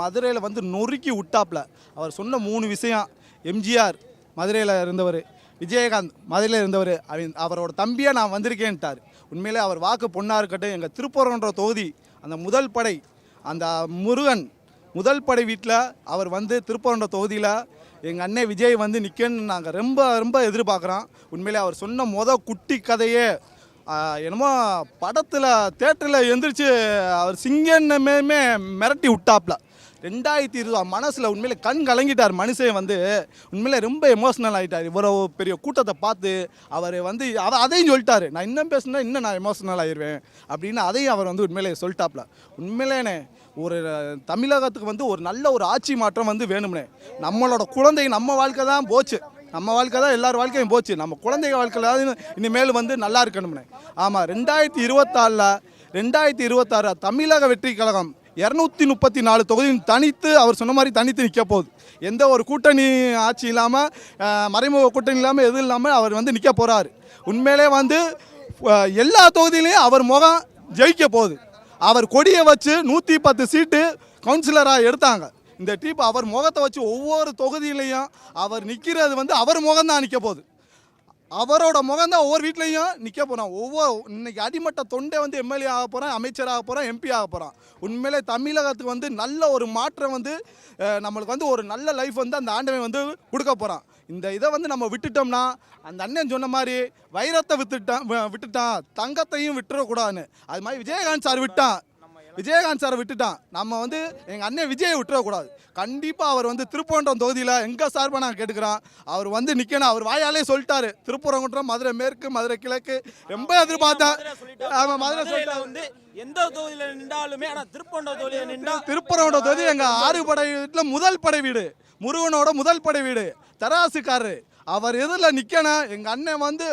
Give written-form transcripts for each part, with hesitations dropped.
மதுரையில் வந்து நொறுக்கி விட்டாப்ல. அவர் சொன்ன 3 விஷயம். எம்ஜிஆர் மதுரையில் இருந்தவர், விஜயகாந்த் மதுரையில் இருந்தவர், அவரோட தம்பியை நான் வந்திருக்கேன்ட்டார். உண்மையிலே அவர் வாக்கு பொண்ணாக இருக்கட்டும். எங்கள் திருப்பரங்குன்ற தொகுதி அந்த முதல் படை, அந்த முருகன் முதல் படை வீட்டில் அவர் வந்து திருப்பரங்குன்ற தொகுதியில் எங்கள் அண்ணன் விஜய் வந்து நிற்கன்னு நாங்கள் ரொம்ப ரொம்ப எதிர்பார்க்குறோம். உண்மையிலே அவர் சொன்ன குட்டி கதையே என்னமோ படத்தில் தேட்டரில் எழுந்திரிச்சு அவர் சிங்கன்னமே மிரட்டி விட்டாப்ல. 2020 மனசில் உண்மையிலே கண் கலங்கிட்டார் மனுஷன் வந்து. உண்மையிலே ரொம்ப எமோஷ்னல் ஆகிட்டார். இவ்வளோ பெரிய கூட்டத்தை பார்த்து அவர் வந்து அதையும் சொல்லிட்டார். நான் இன்னும் பேசுனா இன்னும் நான் எமோஷ்னல் ஆகிடுவேன் அப்படின்னு அதையும் அவர் வந்து உண்மையிலே சொல்லிட்டாப்ல. உண்மையிலேனே ஒரு தமிழகத்துக்கு வந்து ஒரு நல்ல ஒரு ஆட்சி மாற்றம் வந்து வேணும்னே. நம்மளோட குழந்தை நம்ம வாழ்க்கை தான் போச்சு, நம்ம வாழ்க்கை தான் எல்லார் வாழ்க்கையும் போச்சு. நம்ம குழந்தைங்க வாழ்க்கையில் இனிமேல் வந்து நல்லா இருக்கணும்னே. ஆமாம், 2026 தமிழக வெற்றி கழகம் 234 தொகுதியும் தனித்து அவர் சொன்ன மாதிரி தனித்து நிற்க போகுது. எந்த ஒரு கூட்டணி ஆட்சி இல்லாமல், மறைமுக கூட்டணி இல்லாமல், எதுவும் இல்லாமல் அவர் வந்து நிற்க போகிறாரு. உண்மையிலே வந்து எல்லா தொகுதியிலையும் அவர் முகம் ஜெயிக்க போகுது. அவர் கொடியை வச்சு 110 சீட்டு கவுன்சிலராக எடுத்தாங்க. இந்த டீப் அவர் முகத்தை வச்சு ஒவ்வொரு தொகுதியிலையும் அவர் நிற்கிறது வந்து அவர் முகம்தான் நிற்க போகுது. அவரோட முகம்தான் ஒவ்வொரு வீட்லேயும் நிற்க போகிறான். இன்னைக்கு அடிமட்ட தொண்டை வந்து எம்எல்ஏ ஆக போகிறான், அமைச்சராக போகிறான், எம்பி ஆக போகிறான். உண்மையிலே தமிழகத்துக்கு வந்து நல்ல ஒரு மாற்றம் வந்து நம்மளுக்கு வந்து ஒரு நல்ல லைஃப் வந்து அந்த ஆண்டவன் வந்து கொடுக்க போகிறான். இந்த இதை வந்து நம்ம விட்டுட்டோம்னா, அந்த அண்ணன் சொன்ன மாதிரி வைரத்தை விட்டுட்டான், தங்கத்தையும் விட்டுறக்கூடாதுன்னு. அது மாதிரி விஜயகாந்த் சார் விட்டுட்டான். நம்ம வந்து எங்கள் அண்ணன் விஜயை விட்டுறக்கூடாது. கண்டிப்பாக அவர் வந்து திருப்பரங்குன்றம் தொகுதியில் எங்கள் சார்பாக நான் கேட்டுக்கிறோம். அவர் வந்து நிற்கணும். அவர் வாயாலே சொல்லிட்டாரு, திருப்பரங்குன்றம், மதுரை மேற்கு, மதுரை கிழக்கு ரொம்ப எதிர்பார்த்தேன். ஆமாம், மதுரை சொல்லிட்டாரு வந்து எந்த தொகுதியில் நின்றாலுமே. ஆனால் திருப்பரங்குன்றம் தொகுதி எங்கள் 6 படை வீட்டில் முதல் படை வீடு, முருகனோட முதல் படை வீடு, தராசுக்காரரு. அவர் எதிரில் நிற்கணும். எங்கள் அண்ணன் வந்து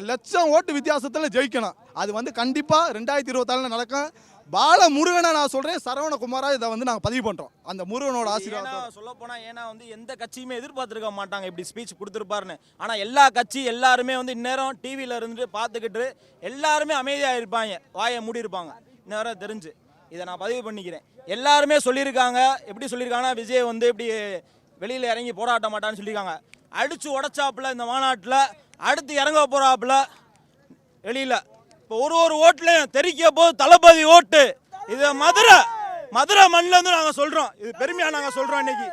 லட்சம் ஓட்டு வித்தியாசத்தில் ஜெயிக்கணும். அது வந்து கண்டிப்பாக 2024 நடக்கும். பால முருகனை நான் சொல்கிறேன், சரவணகுமாரா இதை வந்து நாங்கள் பதிவு பண்ணுறோம். அந்த முருகனோட ஆசீர்வாதம் சொல்ல போனால், ஏன்னா வந்து எந்த கட்சியுமே எதிர்பார்த்துருக்க மாட்டாங்க இப்படி ஸ்பீச் கொடுத்துருப்பாருன்னு. ஆனால் எல்லா கட்சி எல்லாருமே வந்து இந்நேரம் டிவியில் இருந்துட்டு பார்த்துக்கிட்டு எல்லாருமே அமைதியாக இருப்பாங்க, வாயை மூடி இருப்பாங்க. இந்நேரம் தெரிஞ்சு இதை நான் பதிவு பண்ணிக்கிறேன். எல்லாருமே சொல்லியிருக்காங்க. எப்படி சொல்லியிருக்காங்கன்னா, விஜய் வந்து இப்படி வெளியில் இறங்கி போராட்ட மாட்டான்னு சொல்லியிருக்காங்க. அடித்து உடச்சாப்புல இந்த மாநாட்டில், அடுத்து இறங்க போகிறாப்புல வெளியில். இப்போ ஒரு ஓட்டுலையும் தெரிக்க போது தளபதி ஓட்டு. இது மதுரை மண்ணிலேருந்து நாங்கள் சொல்கிறோம். இது பெருமையாக நாங்கள் சொல்கிறோம் இன்னைக்கு.